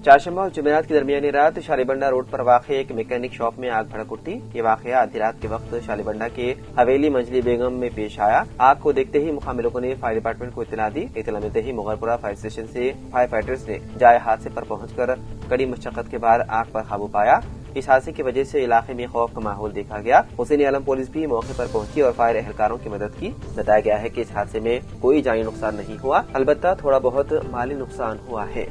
चाशम्मा और जुमेरात की दरमियानी रात शालीबंडा रोड पर वाक़े एक मैकेनिक शॉप में आग भड़क उठी। ये वाक़या आधी रात के वक्त शालीबंडा के हवेली मंजली बेगम में पेश आया। आग को देखते ही मुकामी लोगों ने फायर डिपार्टमेंट को इत्तला दी। इत्तला मिलते ही मुगलपुरा फायर स्टेशन से फायर फाइटर्स ने जाए हादसे पर पहुंचकर कड़ी मशक्कत के बाद आग पर काबू पाया। इस हादसे की वजह से इलाके में खौफ का माहौल देखा गया। हुसैन आलम पुलिस भी मौके पर पहुंची और फायर एहलकारों की मदद की। बताया गया है कि इस हादसे में कोई जानी नुकसान नहीं हुआ, अलबत्ता थोड़ा बहुत माली नुकसान हुआ है।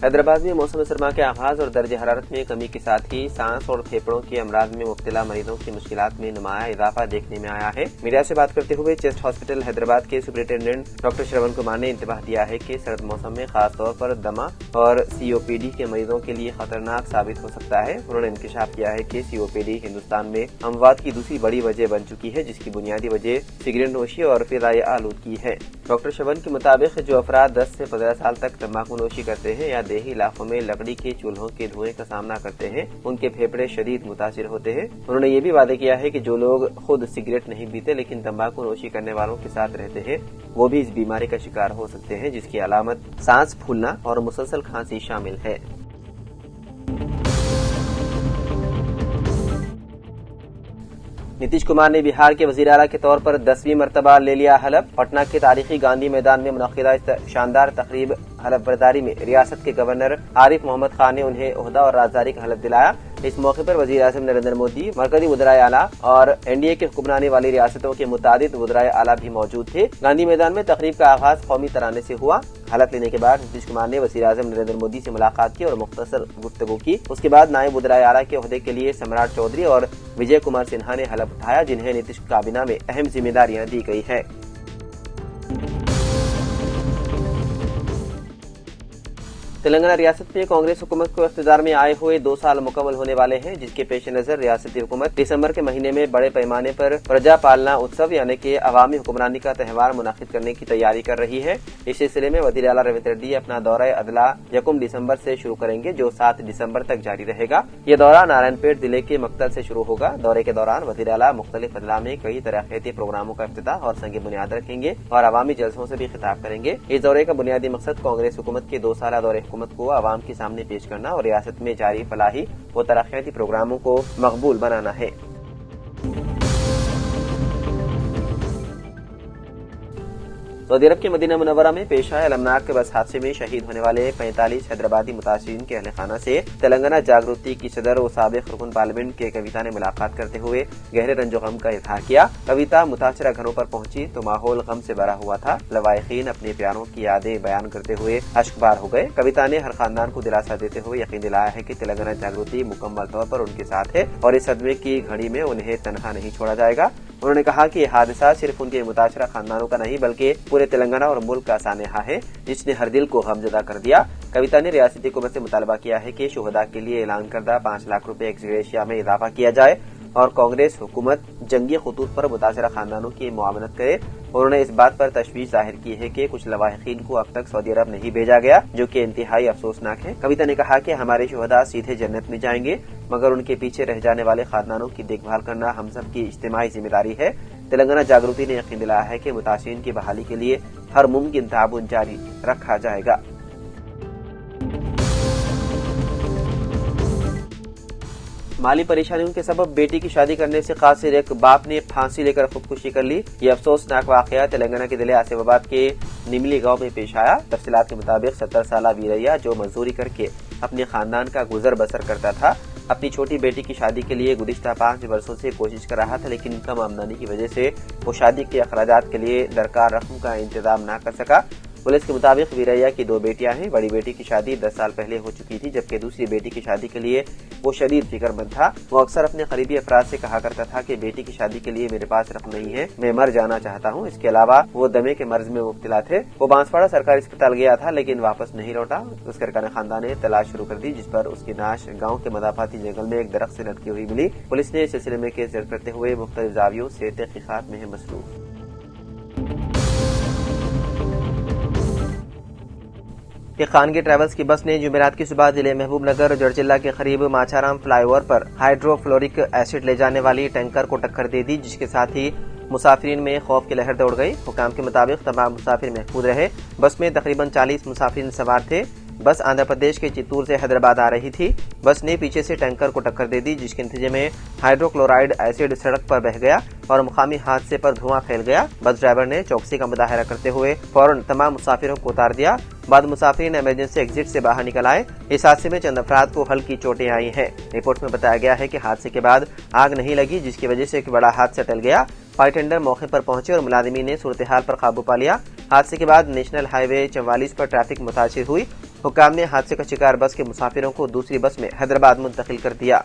हैदराबाद में मौसम सरमा के आगाज और दर्ज हरारत में कमी के साथ ही सांस और फेफड़ों के अमराज में मुब्तला मरीजों की मुश्किलात में नुमाया इजाफा देखने में आया है। मीडिया से बात करते हुए चेस्ट हॉस्पिटल हैदराबाद के सुपरिटेंडेंट डॉक्टर श्रवण कुमार ने इंतबाह दिया है कि सर्द मौसम में खास तौर पर दमा और COPD के मरीजों के लिए खतरनाक साबित हो सकता है। उन्होंने इंकशाफ किया है कि COPD हिंदुस्तान में अमवात की दूसरी बड़ी वजह बन चुकी है, जिसकी बुनियादी वजह सिगरेट नोशी और फिज़ाई आलूदगी है। डॉक्टर श्रवण के मुताबिक जो अफराद 10 से 15 साल तक तंबाकू नोशी करते हैं या देही इलाकों में लकड़ी के चूल्हों के धुएं का सामना करते हैं, उनके फेफड़े शदीद मुतासिर होते हैं। उन्होंने ये भी वादे किया है कि जो लोग खुद सिगरेट नहीं पीते लेकिन तंबाकू नोशी करने वालों के साथ रहते हैं, वो भी इस बीमारी का शिकार हो सकते हैं, जिसकी अलामत सांस फूलना और मुसलसल खांसी शामिल है। नीतीश कुमार ने बिहार के वजीर आला के तौर पर 10वीं मरतबा ले लिया हलफ। पटना के तारीखी गांधी मैदान में मुनक्किदा शानदार तकरीब हलफ बर्दारी में रियासत के गवर्नर आरिफ मोहम्मद खान ने उन्हें ओहदा और राजदारी का हलफ दिलाया। इस मौके पर वजीर आज़म नरेंद्र मोदी, मरकजी वज़राए आला और NDA के हुक्मरानी वाली रियासतों के मुतादिद वज़राए आला भी मौजूद थे। गांधी मैदान में तकरीब का आगाज कौमी तराने से हुआ। हलफ लेने के बाद नीतीश कुमार ने वज़ीर आज़म नरेंद्र मोदी से मुलाकात की और मुख्तसर गुफ्तगू की। उसके बाद नायब वज़राए आला के ओहदे के लिए सम्राट चौधरी और विजय कुमार सिन्हा ने हलफ उठाया, जिन्हें नीतीश काबीना में अहम जिम्मेदारियां दी गई है। तेलंगाना रियासत में कांग्रेस हुकूमत को इख्तियार में आए हुए 2 साल मुकम्मल होने वाले हैं, जिसके पेश नजर रियासती हुकूमत दिसंबर के महीने में बड़े पैमाने पर प्रजा पालना उत्सव यानी कि अवामी हुक्मरानी का त्यौहार मुनाकिद करने की तैयारी कर रही है। इस सिलसिले में वज़ीर आला रेवंत रेड्डी अपना दौरा अदला 1 दिसंबर से शुरू करेंगे, जो 7 दिसंबर तक जारी रहेगा। ये दौरा नारायणपेट जिले के मक्तल से शुरू होगा। दौरे के दौरान वज़ीर आला मुख्तलिफ अदला में कई तरक्याती प्रोग्रामों का इफ्तिताह और संग बुनियाद रखेंगे और अवामी जलसों से भी खिताब करेंगे। इस दौरे का बुनियादी मकसद कांग्रेस हुकूमत के 2 साल दौरे हुकूमत को आवाम के सामने पेश करना और रियासत में जारी फलाही व तरक्याती प्रोग्रामों को मकबूल बनाना है। सऊदी अरब के मदीना मुनव्वरा में पेश आए अलमनाक बस हादसे में शहीद होने वाले 45 हैदराबादी मुतासिरीन के अहले खाना से तेलंगाना जागृति की सदर और साबिक रुकन पार्लियामेंट के कविता ने मुलाकात करते हुए गहरे रंजो गम का इजहार किया। कविता मुतासरा घरों पर पहुंची तो माहौल गम से भरा हुआ था। लवाहिकीन अपने प्यारों की यादें बयान करते हुए अश्कबार हो गए। कविता ने हर खानदान को दिलासा देते हुए यकीन दिलाया है कि तेलंगाना जागृति मुकम्मल तौर पर उनके साथ है और इस सदमे की घड़ी में उन्हें तनहा नहीं छोड़ा जाएगा। उन्होंने कहा कि यह हादसा सिर्फ उनके मुतासरा खानदानों का नहीं बल्कि पूरे तेलंगाना और मुल्क का सानेहा है, जिसने हर दिल को गमजदा कर दिया। कविता ने रियासती हुकूमत से मुतालबा किया है कि शुहदा के लिए ऐलान करदा 5 लाख रुपए एक्स-ग्रेशिया में इजाफा किया जाए और कांग्रेस हुकूमत जंगी खतूत पर मुतासरा खानदानों की मुआवनत करे। उन्होंने इस बात पर तशवीश जाहिर की है कि कुछ लवाहिकीन को अब तक सऊदी अरब नहीं भेजा गया, जो कि इंतहाई अफसोसनाक है। कविता ने कहा कि हमारे शुहदा सीधे जन्नत में जाएंगे, मगर उनके पीछे रह जाने वाले खानदानों की देखभाल करना हम सब की इज्तिमाई जिम्मेदारी है। तेलंगाना जागृति ने यकीन दिलाया है कि मुतासिरीन की बहाली के लिए हर मुमकिन ताउन जारी रखा जाएगा। माली परेशानियों के सबब बेटी की शादी करने से कासिर एक बाप ने फांसी लेकर खुदकुशी कर ली। ये अफसोसनाक वाकया तेलंगाना के जिले आसिफाबाद के निमली गांव में पेश आया। तफसीलात के मुताबिक 70 साला वीरैया, जो मजदूरी करके अपने खानदान का गुजर बसर करता था, अपनी छोटी बेटी की शादी के लिए गुज़िश्ता 5 वर्षों से कोशिश कर रहा था, लेकिन कम आमदनी की वजह से वो शादी के अखराजात के लिए दरकार रकम का इंतजाम न कर सका। पुलिस के मुताबिक वीरैया की 2 बेटियां हैं। बड़ी बेटी की शादी 10 साल पहले हो चुकी थी, जबकि दूसरी बेटी की शादी के लिए वो शदीद फिक्रमंद था। वो अक्सर अपने करीबी अफराद से कहा करता था कि बेटी की शादी के लिए मेरे पास रकम नहीं है, मैं मर जाना चाहता हूँ। इसके अलावा वो दमे के मर्ज में मुब्तला थे। वो बांसवाड़ा सरकारी अस्पताल गया था, लेकिन वापस नहीं लौटा। उसके अरकान खानदान ने तलाश शुरू कर दी, जिस पर उसकी नाश गाँव के मदाफाती जंगल में एक दरख्त से लटकी हुई मिली। पुलिस ने इस सिलसिले में केस दर्ज करते हुए मुख्तलिफ जावियों से तहकीकात में है मसरूफ। کہ خانگی ٹریولز کی بس نے جمعرات کی صبح ضلع محبوب نگر جڑچلہ کے قریب ماچارام فلائی اوور پر ہائیڈرو فلورک ایسڈ لے جانے والی ٹینکر کو ٹکر دے دی، جس کے ساتھ ہی مسافرین میں خوف کی لہر دوڑ گئی۔ حکام کے مطابق تمام مسافر محفوظ رہے۔ بس میں تقریباً 40 مسافرین سوار تھے۔ بس آندھرا پردیش کے چتور سے حیدرآباد آ رہی تھی۔ بس نے پیچھے سے ٹینکر کو ٹکر دے دی، جس کے نتیجے میں ہائیڈرو کلورائڈ ایسڈ سڑک پر بہہ گیا اور مقامی حادثے پر دھواں پھیل گیا۔ بس ڈرائیور نے چوکسی کا مظاہرہ کرتے ہوئے فوراً تمام مسافروں کو اتار دیا۔ بعد مسافرین ایمرجنسی ایگزٹ سے باہر نکل آئے۔ اس حادثے میں چند افراد کو ہلکی چوٹیں آئی ہیں۔ رپورٹ میں بتایا گیا ہے کہ حادثے کے بعد آگ نہیں لگی، جس کی وجہ سے ایک بڑا حادثہ ٹل گیا۔ فائر ٹینڈر موقع پر پہنچے اور ملازمین نے صورتحال پر قابو پا لیا۔ حادثے کے بعد نیشنل ہائی وے 44 پر ٹریفک متاثر ہوئی۔ حکام نے حادثے کا شکار بس کے مسافروں کو دوسری بس میں حیدرآباد منتقل کر دیا۔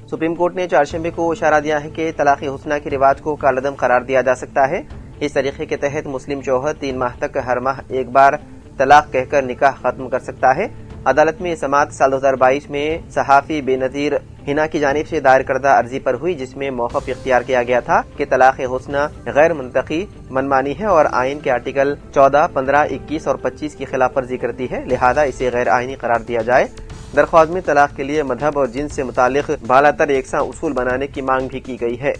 سپریم کورٹ نے چہارشنبے کو اشارہ دیا ہے کہ طلاق حسنہ کے رواج کو کالعدم قرار دیا جا سکتا ہے۔ اس طریقے کے تحت مسلم شوہر 3 ماہ تک ہر ماہ ایک بار طلاق کہہ کر نکاح ختم کر سکتا ہے۔ عدالت میں یہ سماعت سال 2022 میں صحافی بے نظیر ہنا کی جانب سے دائر کردہ عرضی پر ہوئی، جس میں موقف اختیار کیا گیا تھا کہ طلاق حسنہ غیر منطقی، منمانی ہے اور آئین کے آرٹیکل 14، 15، 21 اور 25 کی خلاف ورزی کرتی ہے، لہذا اسے غیر آئینی قرار دیا جائے۔ درخواست میں طلاق کے لیے مذہب اور جنس سے متعلق بالاتر یکساں اصول بنانے کی مانگ بھی کی گئی ہے۔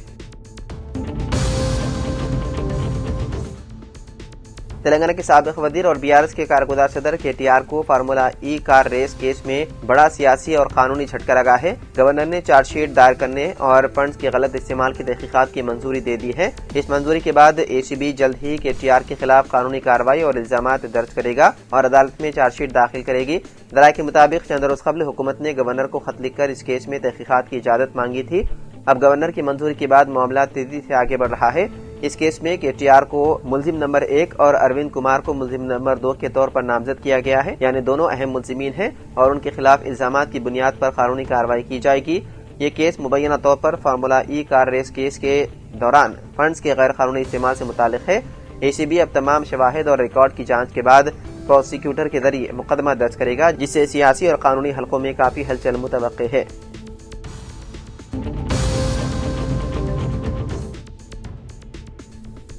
تلنگانہ کے سابق وزیر اور BRS کے کارگزار صدر KTR کو فارمولا ای کار ریس کیس میں بڑا سیاسی اور قانونی جھٹکا لگا ہے۔ گورنر نے چارج شیٹ دائر کرنے اور فنڈز کے غلط استعمال کی تحقیقات کی منظوری دے دی ہے۔ اس منظوری کے بعد ACB جلد ہی KTR کے خلاف قانونی کارروائی اور الزامات درج کرے گا اور عدالت میں چارج شیٹ داخل کرے گی۔ ذرائع کے مطابق چند روز قبل حکومت نے گورنر کو خط لکھ کر اس کیس میں تحقیقات کی اجازت مانگی تھی۔ اب گورنر کی منظوری کے بعد معاملہ تیزی سے آگے بڑھ رہا ہے۔ اس کیس میں KTR کو ملزم نمبر 1 اور اروند کمار کو ملزم نمبر 2 کے طور پر نامزد کیا گیا ہے، یعنی دونوں اہم ملزمین ہیں اور ان کے خلاف الزامات کی بنیاد پر قانونی کارروائی کی جائے گی۔ یہ کیس مبینہ طور پر فارمولا ای کار ریس کیس کے دوران فنڈز کے غیر قانونی استعمال سے متعلق ہے۔ ACB اب تمام شواہد اور ریکارڈ کی جانچ کے بعد پروسیکیوٹر کے ذریعے مقدمہ درج کرے گا، جس سے سیاسی اور قانونی حلقوں میں کافی ہلچل متوقع ہے۔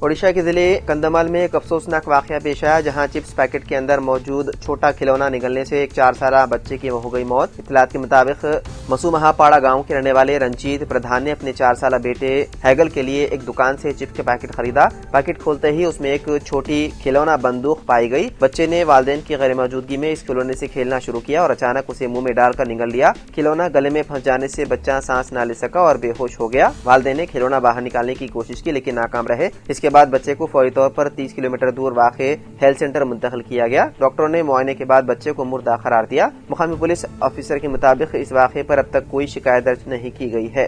اڈیشہ کے ضلع کندھمال میں ایک افسوسناک واقعہ پیش آیا، جہاں چپس پیکٹ کے اندر موجود چھوٹا کھلونا نگلنے سے ایک 4 سالہ بچے کی ہو گئی موت۔ اطلاعات کے مطابق مسومہا پاڑا گاؤں کے رہنے والے رنجیت پردھان نے اپنے 4 سالہ بیٹے ہیگل کے لیے ایک دکان سے چپس کے پیکٹ خریدا۔ پیکٹ کھولتے ہی اس میں ایک چھوٹی کھلونا بندوق پائی گئی۔ بچے نے والدین کی غیر موجودگی میں اس کھلونے سے کھیلنا شروع کیا اور اچانک اسے منہ میں ڈال کر نگل لیا۔ کھلونا گلے میں پھنس جانے سے بچہ سانس نہ لے سکا اور بے ہوش ہو گیا۔ والدین نے کھلونا باہر نکالنے کی کوشش کی لیکن ناکام رہے۔ اس کے بعد بچے کو فوری طور پر 30 کلومیٹر دور واقع ہیلتھ سینٹر منتقل کیا گیا۔ ڈاکٹروں نے معائنے کے بعد بچے کو مردہ قرار دیا۔ مقامی پولیس افسر کے مطابق اس واقعے پر اب تک کوئی شکایت درج نہیں کی گئی ہے۔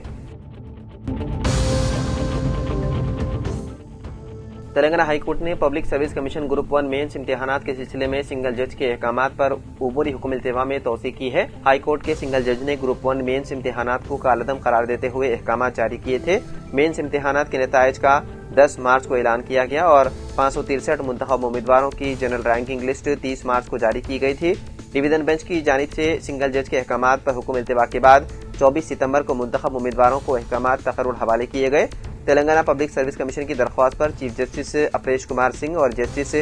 تلنگانہ ہائی کورٹ نے public service commission group 1 means امتحانات کے سلسلے میں سنگل جج کے احکامات پر عبوری حکم التوا میں توسیع کی ہے۔ ہائی کورٹ کے سنگل جج نے گروپ 1 مینس امتحانات کو کالعدم قرار دیتے ہوئے احکامات جاری کیے تھے۔ مینس امتحانات کے نتائج کا 10 مارچ کو اعلان کیا گیا اور 563 منتخب امیدواروں کی جنرل رینکنگ لسٹ 30 مارچ کو جاری کی گئی تھی۔ ڈویژن بینچ کی جانب سے سنگل جج کے احکامات پر حکم التوا کے بعد 24 ستمبر کو منتخب امیدواروں کو احکامات تقرر حوالے کیے گئے۔ تلنگانہ پبلک سروس کمیشن کی درخواست پر چیف جسٹس اپریش کمار سنگھ اور جسٹس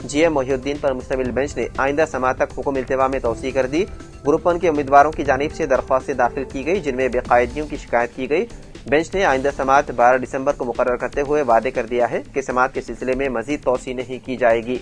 GM محی الدین پر مشتمل بینچ نے آئندہ سماعت تک حکم التوا میں توسیع کر دی۔ گروپ 1 کے امیدواروں کی جانب سے درخواستیں داخل کی گئی، جن میں بے قاعدگیوں کی شکایت کی گئی۔ بینچ نے آئندہ سماعت 12 دسمبر کو مقرر کرتے ہوئے وعدے کر دیا ہے کہ سماعت کے سلسلے میں مزید توسیع نہیں کی جائے گی۔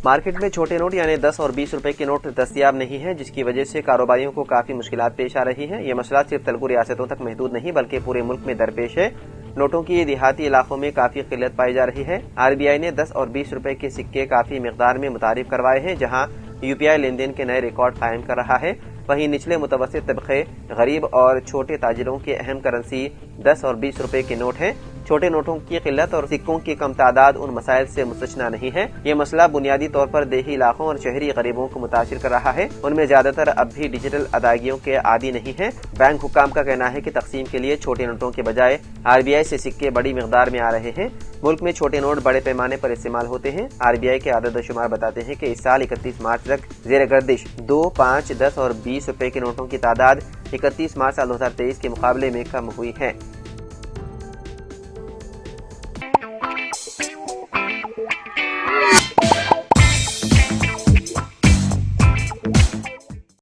مارکیٹ میں چھوٹے نوٹ یعنی 10 اور 20 روپے کے نوٹ دستیاب نہیں ہیں، جس کی وجہ سے کاروباریوں کو کافی مشکلات پیش آ رہی ہیں۔ یہ مسئلہ صرف تلگو ریاستوں تک محدود نہیں بلکہ پورے ملک میں درپیش ہے۔ نوٹوں کی دیہاتی علاقوں میں کافی قلت پائی جا رہی ہے۔ RBI نے 10 اور 20 روپے کے سکے کافی مقدار میں متعارف کروائے ہیں، جہاں UPI لین دین کے نئے ریکارڈ قائم کر رہا ہے۔ وہیں نچلے متوسط طبقے، غریب اور چھوٹے تاجروں کے اہم کرنسی 10 اور 20 روپے کے نوٹ ہیں۔ چھوٹے نوٹوں کی قلت اور سکوں کی کم تعداد ان مسائل سے مستثنی نہیں ہے۔ یہ مسئلہ بنیادی طور پر دیہی علاقوں اور شہری غریبوں کو متاثر کر رہا ہے۔ ان میں زیادہ تر اب بھی ڈیجیٹل ادائیگیوں کے عادی نہیں ہیں۔ بینک حکام کا کہنا ہے کہ تقسیم کے لیے چھوٹے نوٹوں کے بجائے RBI سے سکے بڑی مقدار میں آ رہے ہیں۔ ملک میں چھوٹے نوٹ بڑے پیمانے پر استعمال ہوتے ہیں۔ RBI کے اعداد و شمار بتاتے ہیں کہ اس سال 31 مارچ تک زیر گردش 2، 5، 10 اور 20 روپے کے نوٹوں کی تعداد 31 مارچ سال 2023 کے مقابلے میں کم ہوئی ہے۔